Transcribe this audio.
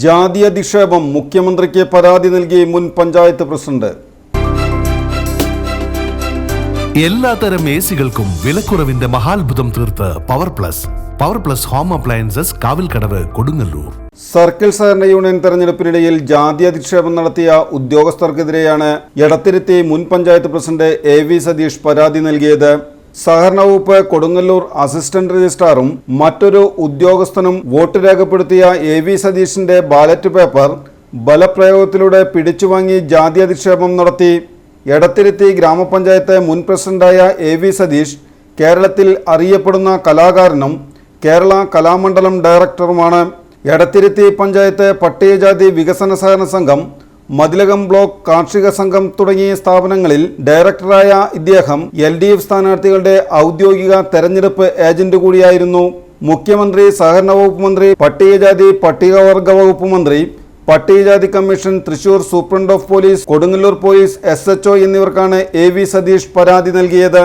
ജാതി അധിക്ഷേപം മുഖ്യമന്ത്രിക്ക് പരാതി നൽകി മുൻ പഞ്ചായത്ത് പ്രസിഡന്റ്. എല്ലാത്തരം എസികൾക്കും വിലക്കുറവിന്റെ മഹാത്ഭുതം തീർത്ത് power plus home appliances Kavilkadavu Kodungallur. Circle സഹകരണ യൂണിയൻ തെരഞ്ഞെടുപ്പിനിടയിൽ ജാതി അധിക്ഷേപം നടത്തിയ ഉദ്യോഗസ്ഥർക്കെതിരെയാണ് എടത്തിരുത്തി മുൻ പഞ്ചായത്ത് പ്രസിഡന്റ് AV സതീഷ് പരാതി നൽകിയത്. സഹകരണ വകുപ്പ് കൊടുങ്ങല്ലൂർ അസിസ്റ്റന്റ് രജിസ്ട്രാറും മറ്റൊരു ഉദ്യോഗസ്ഥനും വോട്ട് രേഖപ്പെടുത്തിയ AV സതീഷിന്റെ ബാലറ്റ് പേപ്പർ ബലപ്രയോഗത്തിലൂടെ പിടിച്ചുവാങ്ങി ജാതി അധിക്ഷേപം നടത്തി. എടത്തിരുത്തി ഗ്രാമപഞ്ചായത്ത് മുൻ പ്രസിഡന്റായ AV സതീഷ് കേരളത്തിൽ അറിയപ്പെടുന്ന കലാകാരനും കേരള കലാമണ്ഡലം ഡയറക്ടറുമാണ്. എടത്തിരുത്തി പഞ്ചായത്ത് പട്ടികജാതി വികസന സഹകരണ സംഘം, മതിലകം ബ്ലോക്ക് കാർഷിക സംഘം തുടങ്ങിയ സ്ഥാപനങ്ങളിൽ ഡയറക്ടറായ ഇദ്ദേഹം LDF സ്ഥാനാർത്ഥികളുടെ ഔദ്യോഗിക തെരഞ്ഞെടുപ്പ് ഏജന്റ് കൂടിയായിരുന്നു. മുഖ്യമന്ത്രി, സഹകരണ വകുപ്പ് മന്ത്രി, പട്ടികജാതി പട്ടികവർഗ വകുപ്പ് മന്ത്രി, പട്ടികജാതി commission, Thrissur superintendent of police, Kodungallur police SHO എന്നിവർക്കാണ് AV സതീഷ് പരാതി നൽകിയത്.